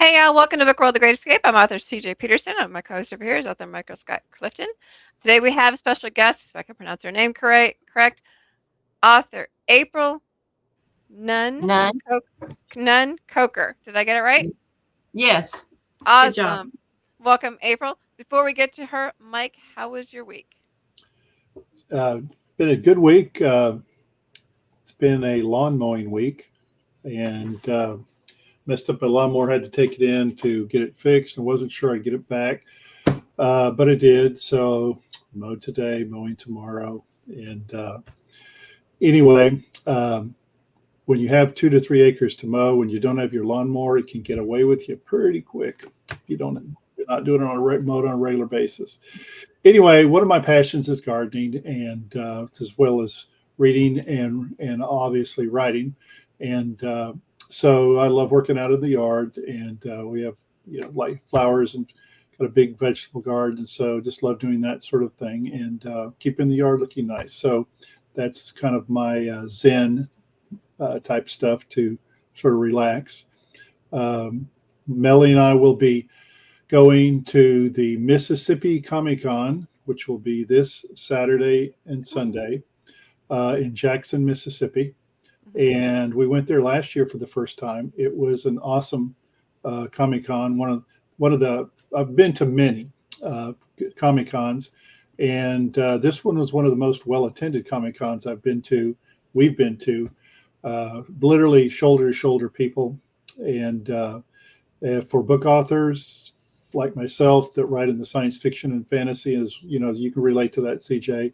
Hey, welcome to Book World: The Great Escape. I'm author CJ Peterson. I'm my co-host over here is author Michael Scott Clifton. Today we have a special guest, if I can pronounce her name correct, author April Nunn None. Nunn Coker. Did I get it right? Yes. Good job. Awesome. Welcome, April. Before we get to her, Mike, how was your week? Uh, been a good week. It's been a lawn mowing week, and messed up my lawnmower. Had to take it in to get it fixed, and wasn't sure I'd get it back, but I did. So mowed today, mowing tomorrow, and anyway, when you have 2 to 3 acres to mow, when you don't have your lawnmower, it can get away with you pretty quick. If you're not doing it on mowed on a regular basis. Anyway, one of my passions is gardening, and as well as reading and obviously writing, and so I love working out in the yard, and we have like flowers and got a big vegetable garden, and so just love doing that sort of thing and keeping the yard looking nice. So that's kind of my Zen type stuff to sort of relax. Um, Melly and I will be going to the Mississippi Comic Con, which will be this Saturday and Sunday in Jackson, Mississippi. And we went there last year for the first time. It was an awesome Comic Con. One of the I've been to many Comic Cons, and this one was one of the most well attended Comic Cons I've been to. We've been to literally shoulder to shoulder people, and for book authors like myself that write in the science fiction and fantasy, as you can relate to that, CJ.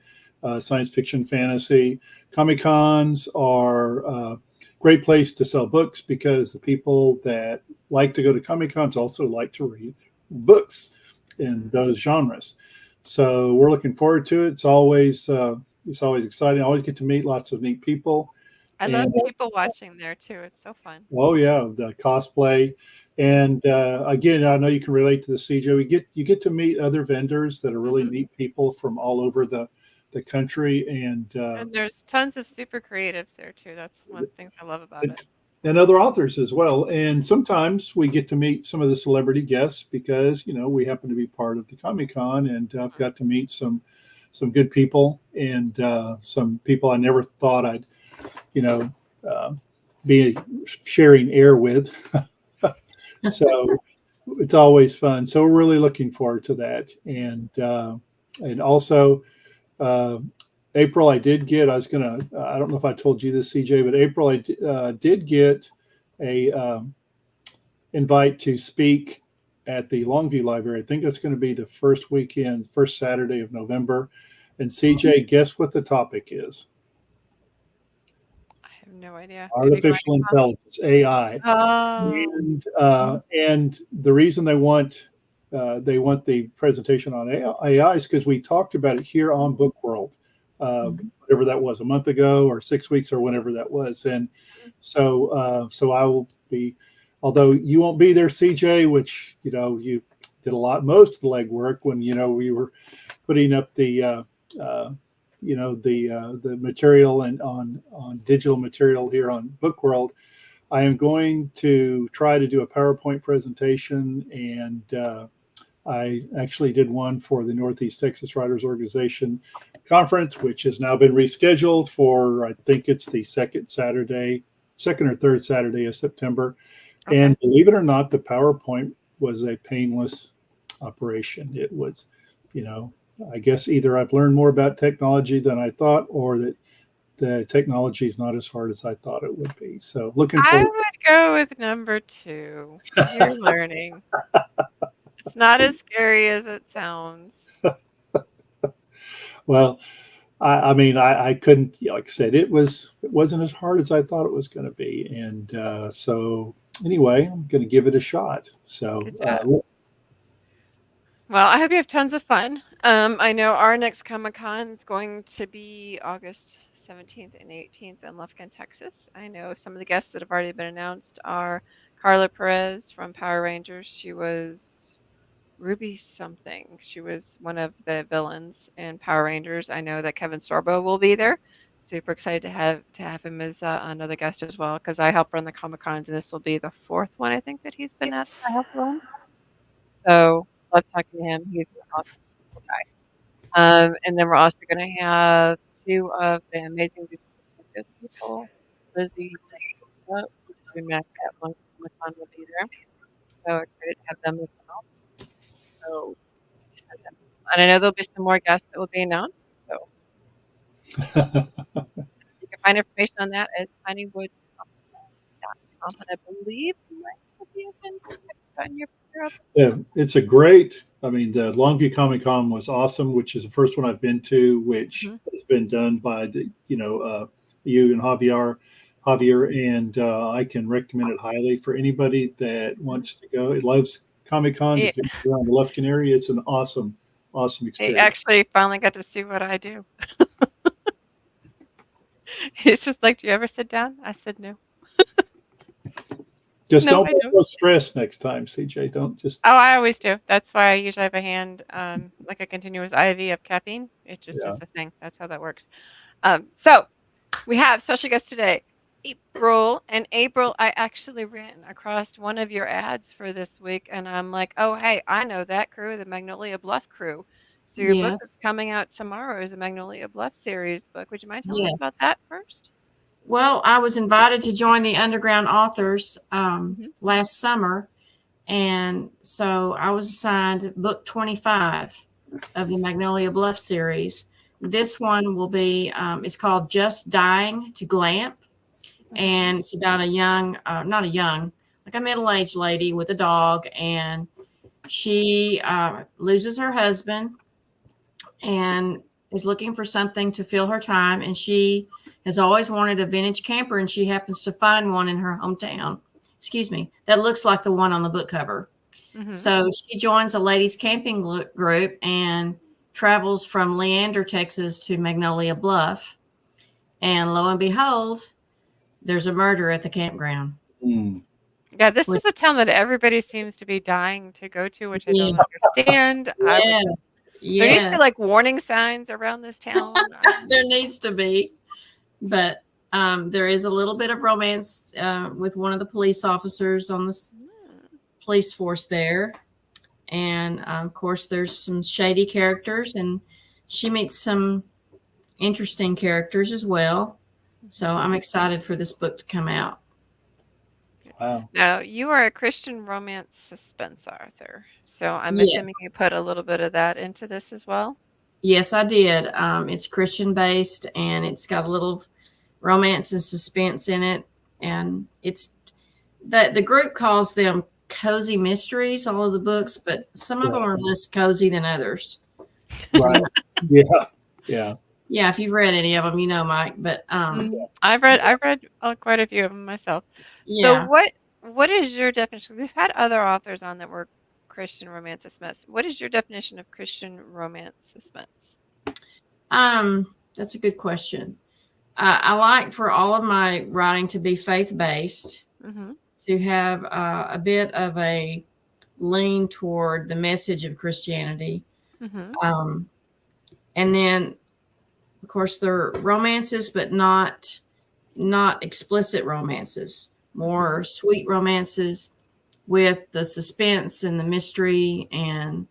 Science fiction, fantasy. Comic Cons are a great place to sell books because the people that like to go to Comic Cons also like to read books in those genres. So we're looking forward to it. It's always exciting. I always get to meet lots of neat people. I love And people watching there too. It's so fun. oh yeah, the cosplay, and again, I know you can relate to the CJ. You get to meet other vendors that are really neat people from all over the country, And there's tons of super creatives there too. That's one of the things I love about it. and other authors as well. And sometimes we get to meet some of the celebrity guests because we happen to be part of the Comic Con, and I've got to meet some good people and some people I never thought I'd you know uh, be sharing air with. So it's always fun. So we're really looking forward to that, and also. Uh, April, I did get. I was gonna. I don't know if I told you this, CJ, but April, I did get a invite to speak at the Longview Library. I think that's going to be the first weekend, first Saturday of November. And CJ, guess what the topic is? I have no idea. Maybe go Artificial intelligence, AI. Oh. And the reason they want the presentation on AI is because we talked about it here on Book World, whatever that was, a month ago or 6 weeks or whenever that was. And so I will be, although you won't be there, CJ, which you did most of the legwork when we were putting up the the material and on digital material here on Book World. I am going to try to do a PowerPoint presentation, and I actually did one for the Northeast Texas Writers Organization conference, which has now been rescheduled for, I think it's the second or third Saturday of September. Okay. And believe it or not, the PowerPoint was a painless operation. It was, I guess either I've learned more about technology than I thought, or that the technology is not as hard as I thought it would be. So looking I forward. would go with number 2. You're learning. It's not as scary as it sounds. Well, I mean, I couldn't, like I said, it wasn't as hard as I thought it was going to be, and so anyway, I'm going to give it a shot. So Good job. Well, I hope you have tons of fun. I know our next Comic Con is going to be August 17th and 18th in Lufkin, Texas. I know some of the guests that have already been announced are Carla Perez from Power Rangers. She was Ruby something. She was one of the villains in Power Rangers. I know that Kevin Sorbo will be there. super excited to have him as another guest as well because I help run the Comic Cons, and this will be the fourth one I think that he's been at. I help run, so love talking to him. He's an awesome guy. And then we're also going to have two of the amazing people, Lizzie and Lisa, which we met at one Comic Con will be there. So excited to have them as well. So, and I know there'll be some more guests that will be announced. So you can find information on that at honeywood.com. And I believe you might be on your picture up. Yeah, it's a great. I mean, the Longview Comic Con was awesome, which is the first one I've been to, which has been done by the you and Javier, and I can recommend it highly for anybody that wants to go. It loves Comic Con. Yeah. If you're around the Lufkin area, it's an awesome He experience. actually finally got to see what I do. He's just like, "Do you ever sit down?" I said, "No." Just No, don't I be don't. so stressed next time, CJ. Don't just. Oh, I always do. That's why I usually have a hand, like a continuous IV of caffeine. It just Yeah. is a thing. That's how that works. So we have special guest today, April. And April, I actually ran across one of your ads for this week, and I'm like, oh, hey, I know that crew, the Magnolia Bluff crew. So your book that's Yes. coming out tomorrow is a Magnolia Bluff series book. Would you mind telling us Yes. about that first? Well, I was invited to join the Underground Authors last summer. And so I was assigned book 25 of the Magnolia Bluff series. This one will be, it's called Just Dying to Glamp. And it's about like a middle-aged lady with a dog. And she loses her husband and is looking for something to fill her time. And she has always wanted a vintage camper, and she happens to find one in her hometown. Excuse me, that looks like the one on the book cover. So she joins a ladies camping group and travels from Leander, Texas to Magnolia Bluff. And lo and behold, there's a murder at the campground. Yeah, this is a town that everybody seems to be dying to go to, which I don't understand. There needs to be like warning signs around this town. There needs to be. But there is a little bit of romance with one of the police officers on the police force there. And of course, there's some shady characters, and she meets some interesting characters as well. So I'm excited for this book to come out. Wow. Now, you are a Christian romance suspense author. So I'm assuming you put a little bit of that into this as well? Yes, I did. It's Christian based, and it's got a little romance and suspense in it. And it's the group calls them cozy mysteries, all of the books, but some of them are less cozy than others. Right. Yeah. Yeah, if you've read any of them, you know, Mike. But I've read quite a few of them myself. Yeah. So what is your definition? We've had other authors on that were Christian romance suspense. What is your definition of Christian romance suspense? That's a good question. I like for all of my writing to be faith-based, to have a bit of a lean toward the message of Christianity. And then, of course, they're romances, but not explicit romances, more sweet romances with the suspense and the mystery and,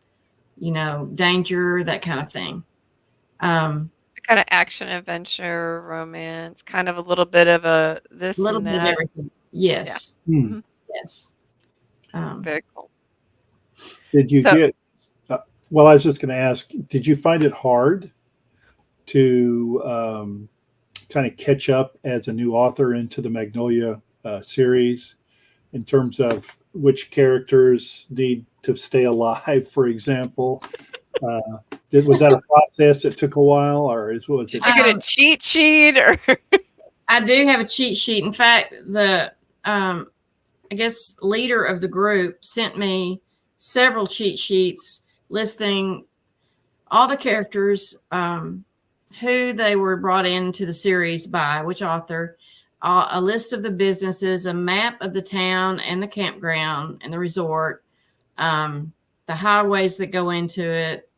danger, that kind of thing. Kind of action, adventure, romance, kind of a little bit of a this little and bit of that. everything. Yes. Hmm. Yes. Very cool. Did you get? Well, I was just going to ask. Did you find it hard to kind of catch up as a new author into the Magnolia series, in terms of which characters need to stay alive, for example? Was that a process that took a while, or was it? Did you get a cheat sheet? Or I do have a cheat sheet. In fact, the I guess leader of the group sent me several cheat sheets listing all the characters, who they were brought into the series by, which author, a list of the businesses, a map of the town and the campground and the resort, the highways that go into it,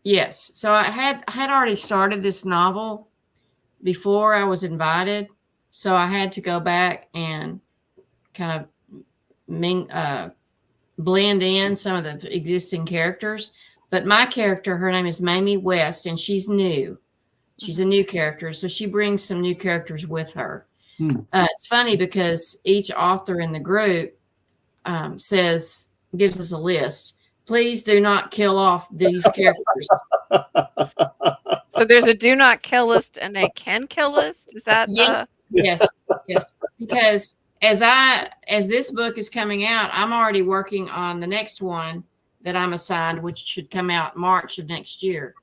Yes. So I had already started this novel before I was invited. So I had to go back and kind of blend in some of the existing characters. But my character, her name is Mamie West, and she's new. She's a new character. So she brings some new characters with her. It's funny because each author in the group gives us a list. Please do not kill off these characters. So there's a do not kill list and a can kill list. Is that yes. Because as this book is coming out, I'm already working on the next one that I'm assigned, which should come out March of next year.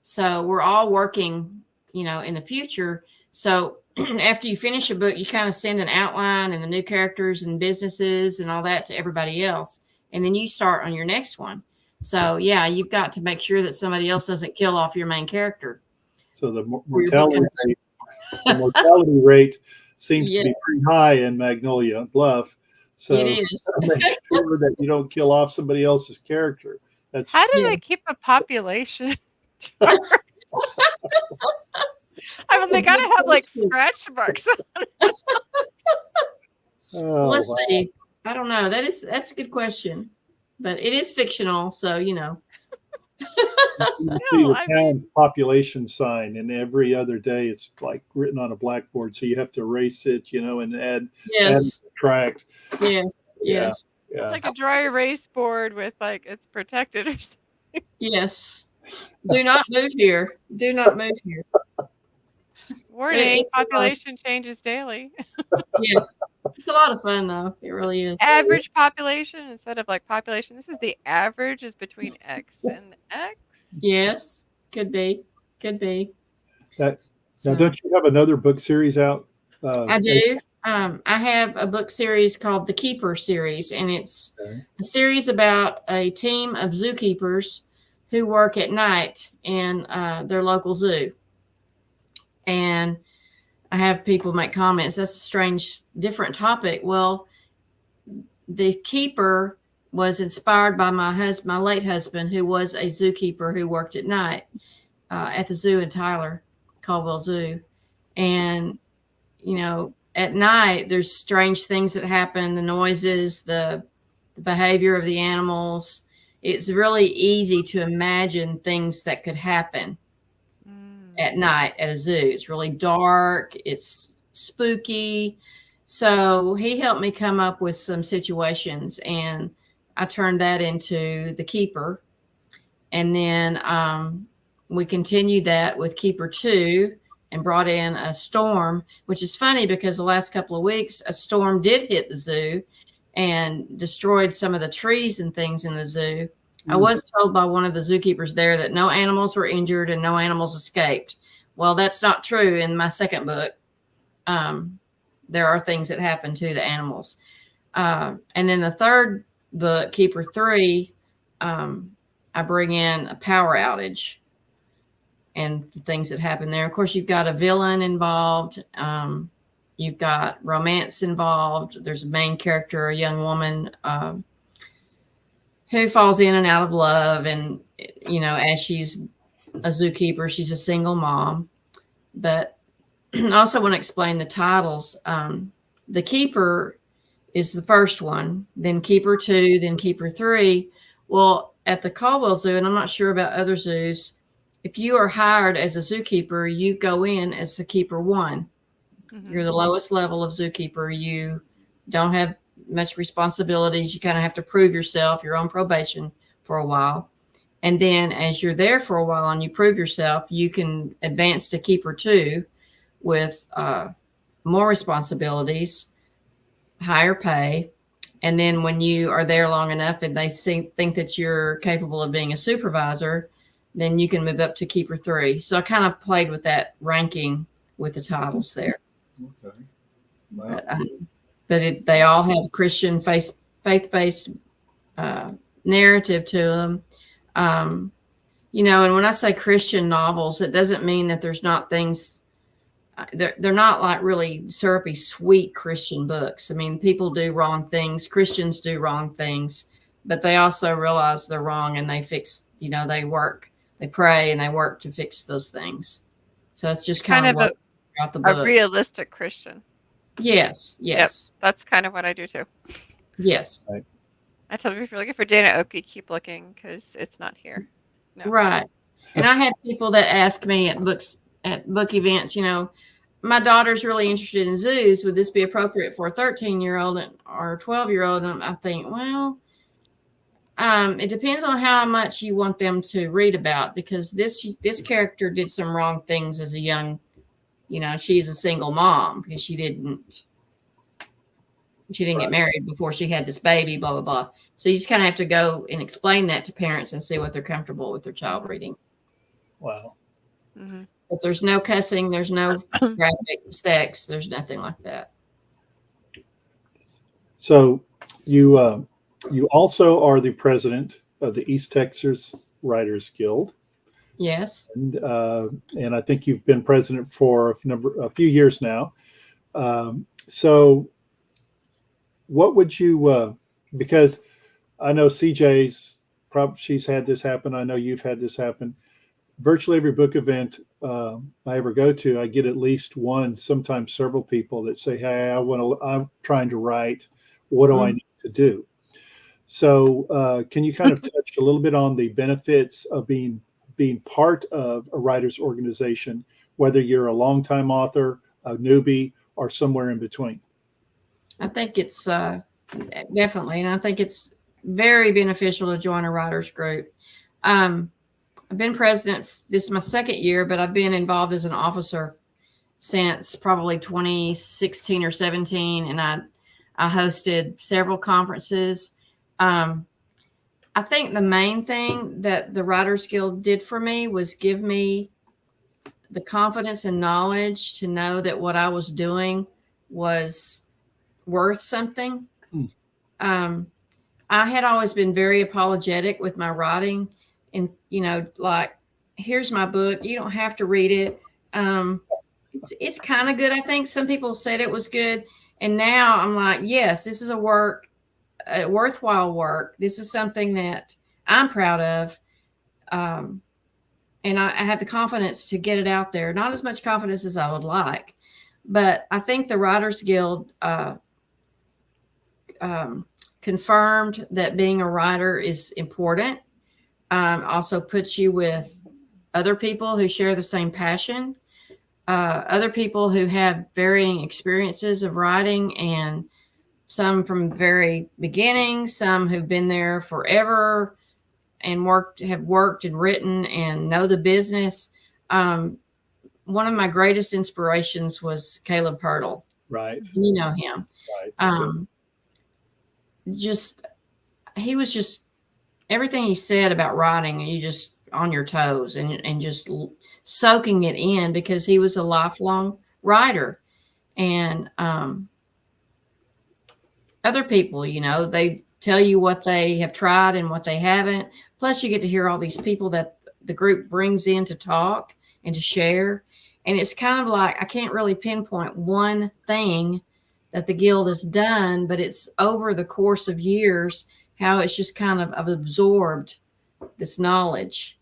So we're all working, in the future. So after you finish a book, you kind of send an outline and the new characters and businesses and all that to everybody else. And then you start on your next one. So yeah, you've got to make sure that somebody else doesn't kill off your main character. So the mortality rate seems to be pretty high in Magnolia Bluff. So it is. Make sure that you don't kill off somebody else's character. How do they keep a population? I mean, they gotta have like scratch marks on it. Let's see. I don't know. That's a good question, but it is fictional, so You see the town population sign, and every other day it's like written on a blackboard, so you have to erase it, and add and subtract. Yes. Like a dry erase board with like it's protected or something. Yes. Do not move here. Do not move here. Warning, population changes daily. Yes. It's a lot of fun though. It really is. Average population instead of like population. This is the average is between X and X. Yes. Could be. Now, don't you have another book series out? I do. I have a book series called the Keeper series, and it's a series about a team of zookeepers who work at night in their local zoo. And I have people make comments. That's a strange, different topic. Well, the Keeper was inspired by my late husband, who was a zookeeper who worked at night at the zoo in Tyler, Caldwell Zoo. And, at night, there's strange things that happen, the noises, the behavior of the animals. It's really easy to imagine things that could happen at night at a zoo. It's really dark. It's spooky. So he helped me come up with some situations, and I turned that into the Keeper. And then we continued that with Keeper 2 and brought in a storm, which is funny because the last couple of weeks, a storm did hit the zoo and destroyed some of the trees and things in the zoo. I was told by one of the zookeepers there that no animals were injured and no animals escaped. Well, that's not true. In my second book, there are things that happen to the animals. And then the third book, Keeper 3, I bring in a power outage and the things that happen there. Of course, you've got a villain involved. You've got romance involved. There's a main character, a young woman, who falls in and out of love. And, as she's a zookeeper, she's a single mom. But I also want to explain the titles. The Keeper is the first one, then Keeper 2, then Keeper 3. Well, at the Caldwell Zoo, and I'm not sure about other zoos, if you are hired as a zookeeper, you go in as a Keeper 1. You're the lowest level of zookeeper. You don't have much responsibilities. You kind of have to prove yourself. You're on probation for a while. And then as you're there for a while and you prove yourself, you can advance to Keeper 2 with more responsibilities, higher pay. And then when you are there long enough and they think that you're capable of being a supervisor, then you can move up to Keeper 3. So I kind of played with that ranking with the titles there. Okay. Wow. But they all have Christian faith-based narrative to them. And when I say Christian novels, it doesn't mean that there's not things. They're not like really syrupy, sweet Christian books. I mean, people do wrong things. Christians do wrong things, but they also realize they're wrong and they fix, they work they pray and they work to fix those things. So it's just Kind kind of of what's throughout the a book. realistic Christian. Yes, yes, That's kind of what I do too. yes. Right. I tell people if you're looking for Dana Oki, keep looking because it's not here. No. Right. And I have people that ask me at book events, my daughter's really interested in zoos. Would this be appropriate for a 13-year-old or a 12-year-old? And I think, well, it depends on how much you want them to read about, because this character did some wrong things as a young, she's a single mom because she didn't get married before she had this baby, blah, blah, blah. So you just kind of have to go and explain that to parents and see what they're comfortable with their child reading. Wow. Mm-hmm. But there's no cussing, there's no graphic sex, there's nothing like that. So you also are the president of the East Texas Writers Guild. Yes. And I think you've been president for a few years now. So what would you, because I know CJ's she's had this happen. I know you've had this happen. Virtually every book event I ever go to, I get at least one, sometimes several people that say, "Hey, I'm trying to write. What do I need to do?" So can you kind of touch a little bit on the benefits of being part of a writers organization, whether you're a longtime author, a newbie, or somewhere in between? I think it's definitely, and I think it's very beneficial to join a writers group. I've been president. This is my second year, but I've been involved as an officer since probably 2016 or 17, and I hosted several conferences. I think the main thing that the Writers Guild did for me was give me the confidence and knowledge to know that what I was doing was worth something. I had always been very apologetic with my writing, and like, here's my book, you don't have to read it. It's kind of good. I think some people said it was good, and now I'm like, yes, this is a worthwhile work. This is something that I'm proud of, and I have the confidence to get it out there. Not as much confidence as I would like, but I think the Writers Guild confirmed that being a writer is important. Also puts you with other people who share the same passion, other people who have varying experiences of writing, and some from very beginning, some who've been there forever and have worked and written and know the business. One of my greatest inspirations was Caleb Pirtle. Right. You know him. Right. He was just everything he said about writing, and you just on your toes and just soaking it in, because he was a lifelong writer. And other people, they tell you what they have tried and what they haven't. Plus, you get to hear all these people that the group brings in to talk and to share. And it's kind of like, I can't really pinpoint one thing that the Guild has done, but it's over the course of years, how it's just kind of I've absorbed this knowledge.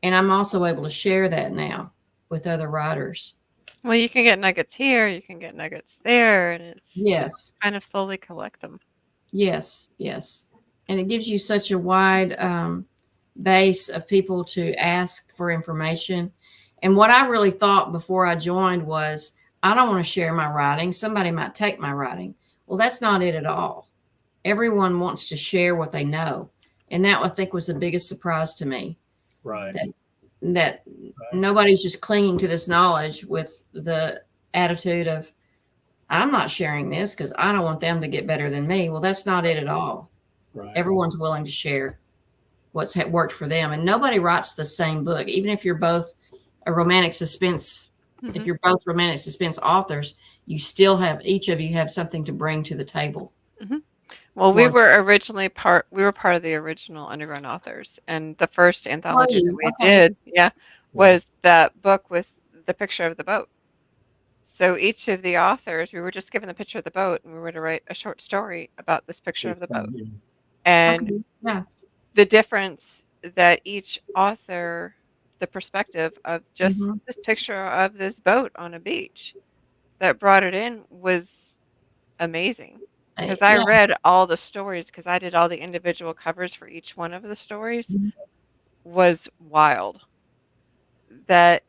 And I'm also able to share that now with other writers. Well, you can get nuggets here, you can get nuggets there, and it's Yes, kind of slowly collect them. yes, yes. And it gives you such a wide base of people to ask for information. And what I really thought before I joined was, I don't want to share my writing. Somebody might take my writing. Well, that's not it at all. Everyone wants to share what they know. And that, I think, was the biggest surprise to me. Right. That nobody's just clinging to this knowledge with the attitude of, I'm not sharing this because I don't want them to get better than me. Well, that's not it at all. Right. Everyone's willing to share what's worked for them. And nobody writes the same book. Even if you're both a romantic suspense, if you're both romantic suspense authors, you still have, each of you have something to bring to the table. Well, we were part of the original Underground Authors, and the first anthology that we did, was that book with the picture of the boat. So each of the authors, we were just given the picture of the boat, and we were to write a short story about this picture of the boat. And the difference that each author, the perspective of just Mhm. this picture of this boat on a beach that brought it in was amazing. Because I Yeah. read all the stories, because I did all the individual covers for each one of the stories, Mhm. was wild. That,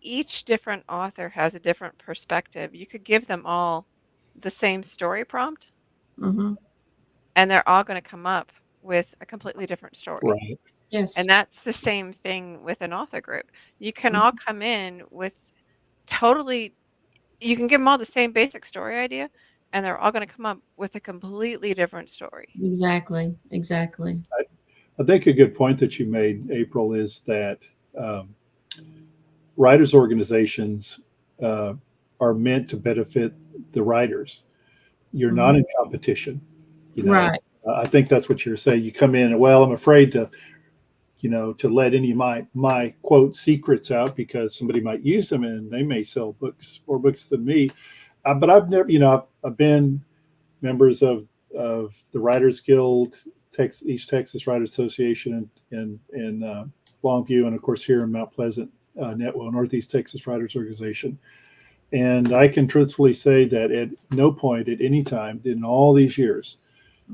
each different author has a different perspective. You could give them all the same story prompt, Mhm. and they're all going to come up with a completely different story. Right. Yes. And that's the same thing with an author group. You can all Mhm. come in with totally, you can give them all the same basic story idea, and they're all going to come up with a completely different story. Exactly. Exactly. I think a good point that you made, April, is that um, writers' organizations uh, are meant to benefit the writers. You're not Mhm. in competition. You know, Right. I think that's what you're saying. You come in and, well, I'm afraid to, to let any of my quote secrets out because somebody might use them and they may sell books more books than me. But I've never, I've been members of the Writers Guild, East Texas Writers Association, in Longview, and of course here in Mount Pleasant, Northeast Texas Writers Organization. And I can truthfully say that at no point at any time in all these years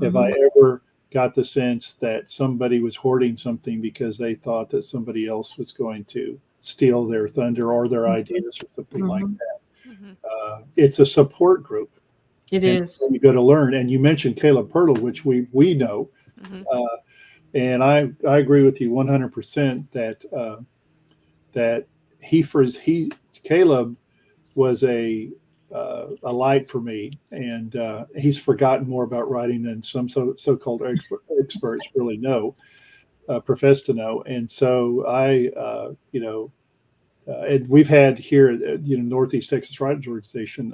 have I Mhm. ever got the sense that somebody was hoarding something because they thought that somebody else was going to steal their thunder or their ideas or something like Mhm. that. Mhm. It's a support group, It and is. you go to learn. And you mentioned Caleb Pirtle, which we know, Mhm. uh, and I agree with you 100% that that he Caleb was a light for me, and he's forgotten more about writing than some so-called experts really know, profess to know. And so and we've had here, Northeast Texas Writers Organization,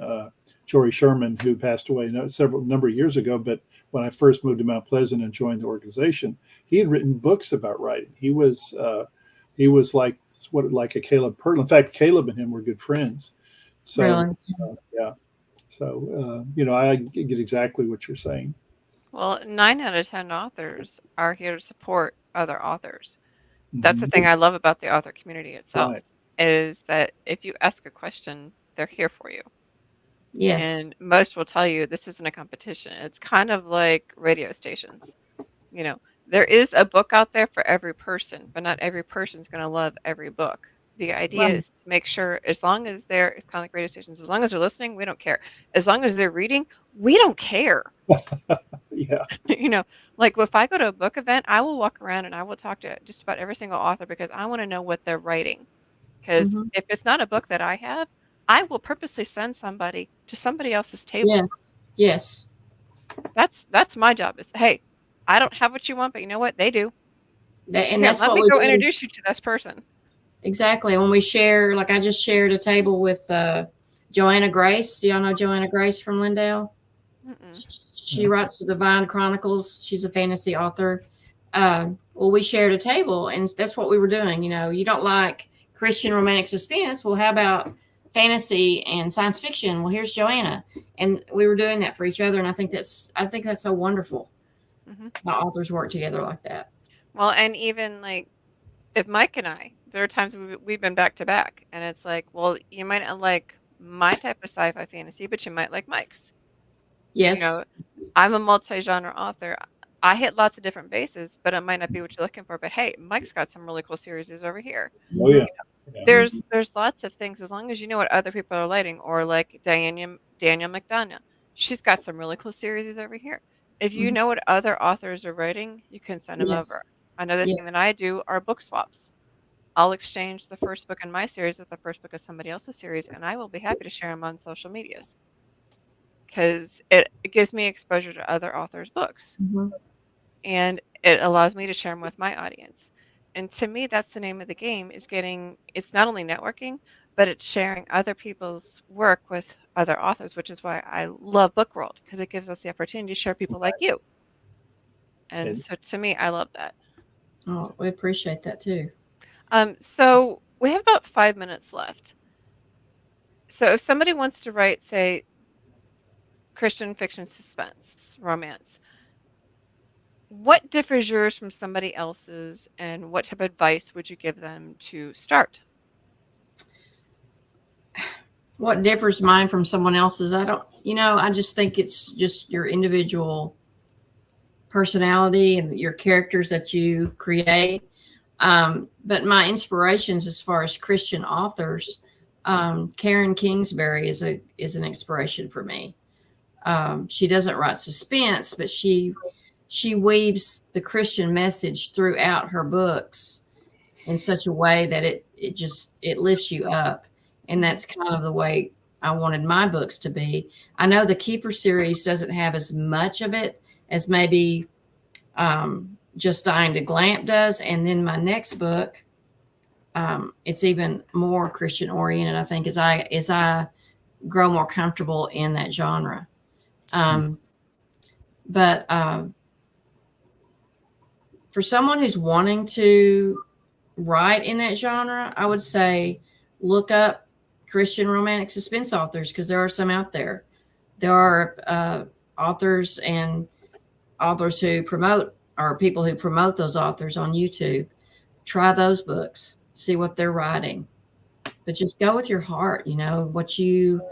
Jory Sherman, who passed away several number of years ago. But when I first moved to Mount Pleasant and joined the organization, he had written books about writing. He was like a Caleb Purtle. In fact, Caleb and him were good friends. So Really. yeah, so I get exactly what you're saying. Well, 9 out of 10 authors are here to support other authors. That's the Hmm. thing I love about the author community itself, Right. is that if you ask a question, they're here for you. Yes. And most will tell you this isn't a competition. It's kind of like radio stations. You know, there is a book out there for every person, but not every person's going to love every book. The idea Right. is to make sure, as long as they're, it's kind of like radio stations, as long as they're listening, we don't care. As long as they're reading, we don't care. Yeah. You know, like if I go to a book event, I will walk around and I will talk to just about every single author because I want to know what they're writing. Because Mhm. if it's not a book that I have, I will purposely send somebody to somebody else's table. Yes. Yes. That's my job is, hey, I don't have what you want, but you know what? They do. So And here, that's let what me we go do. introduce you to this person. Exactly. When we share, like I just shared a table with Joanna Grace. Do y'all know Joanna Grace from Lindale? Mm-mm. She writes the Divine Chronicles. She's a fantasy author. Well, we shared a table, and that's what we were doing. You don't like Christian romantic suspense. Well, how about fantasy and science fiction? Well, here's Joanna, and we were doing that for each other. And I think that's so wonderful Hmm. how authors work together like that. Well, and even like if Mike and I, there are times we've been back to back, and it's like, well, you might not like my type of sci-fi fantasy, but you might like Mike's. You Yes. know, I'm a multi-genre author. I hit lots of different bases, but it might not be what you're looking for. But hey, Mike's got some really cool series over here. Oh yeah. Hmm. Yeah. There's lots of things as long as you know what other people are writing, or like Daniel McDonough. She's got some really cool series over here. If you Hmm. know what other authors are writing, you can send them over. Yes. Another thing that Yes. I do are book swaps. I'll exchange the first book in my series with the first book of somebody else's series, and I will be happy to share them on social medias because it gives me exposure to other authors' books Hmm. and it allows me to share them with my audience. And to me, that's the name of the game is getting, it's not only networking, but it's sharing other people's work with other authors, which is why I love Book World because it gives us the opportunity to share people like you. And And so to me, I love that. Oh, we appreciate that too. So we have about 5 minutes left. So if somebody wants to write, say, Christian fiction, suspense, romance, what differs yours from somebody else's, and what type of advice would you give them to start? What differs mine from someone else's? I just think it's just your individual personality and your characters that you create. But my inspirations as far as Christian authors, Karen Kingsbury is an inspiration for me. She doesn't write suspense, but she weaves the Christian message throughout her books in such a way that it lifts you up. And that's kind of the way I wanted my books to be. I know the Keeper series doesn't have as much of it as maybe Just Dying to Glamp does. And then my next book, it's even more Christian oriented, I think, as I grow more comfortable in that genre. But for someone who's wanting to write in that genre, I would say look up Christian romantic suspense authors, because there are some out there. There are authors who promote, or people who promote those authors on YouTube. Try those books, see what they're writing, but just go with your heart. What you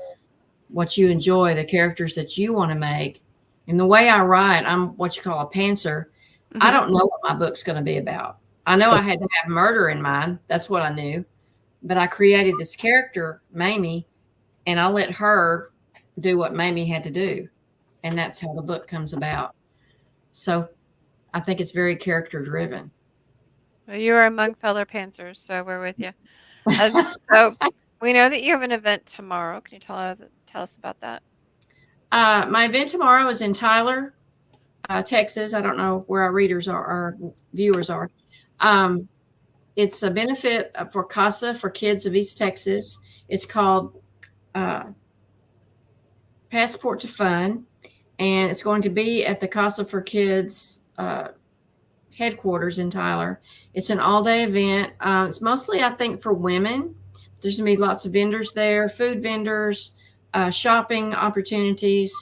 enjoy, the characters that you want to make. And the way I write, I'm what you call a pantser. Mm-hmm. I don't know what my book's going to be about. I know I had to have murder in mind. That's what I knew. But I created this character, Mamie, and I let her do what Mamie had to do. And that's how the book comes about. So I think it's very character driven. Well, you are among fellow pantsers, so we're with you. So we know that you have an event tomorrow. Can you tell us about that? My event tomorrow is in Tyler, Texas. I don't know where our readers are, our viewers are. It's a benefit for CASA for Kids of East Texas. It's called Passport to Fun, and it's going to be at the CASA for Kids headquarters in Tyler. It's an all-day event. It's mostly, I think, for women. There's going to be lots of vendors there, food vendors, shopping opportunities.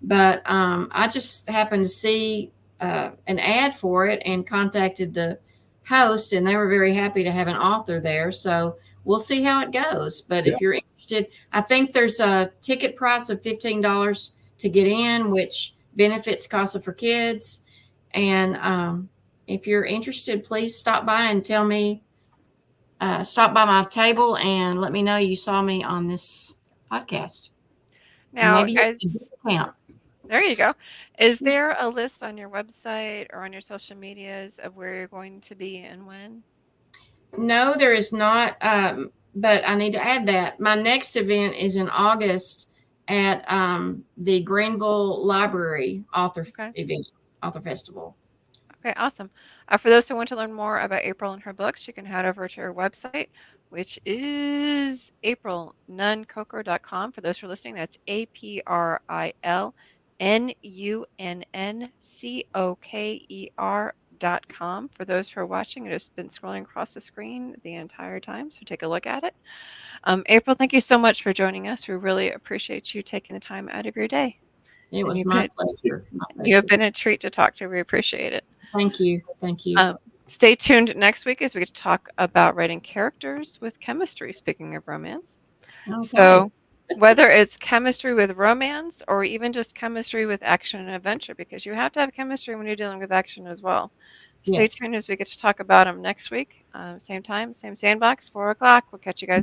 But I just happened to see an ad for it and contacted the host, and they were very happy to have an author there. So we'll see how it goes. But if you're interested, I think there's a ticket price of $15 to get in, which benefits CASA for Kids. And if you're interested, please stop by and tell me, stop by my table and let me know you saw me on this podcast. Now, maybe guys, discount. There you go. Is there a list on your website or on your social medias of where you're going to be and when? No, there is not. But I need to add that my next event is in August at the Greenville Library Author event, Author Festival. Okay, awesome. For those who want to learn more about April and her books, you can head over to her website, which is aprilnunncoker.com. For those who are listening, that's APRILNUNNCOKER.com. For those who are watching, it has been scrolling across the screen the entire time, so take a look at it. April, thank you so much for joining us. We really appreciate you taking the time out of your day. It was my pleasure. You have been a treat to talk to. We appreciate it. Thank you. Thank you. Stay tuned next week as we get to talk about writing characters with chemistry, speaking of romance. Okay. So whether it's chemistry with romance or even just chemistry with action and adventure, because you have to have chemistry when you're dealing with action as well. Stay tuned as we get to talk about them next week. Same time, same sandbox, 4 o'clock. We'll catch you guys.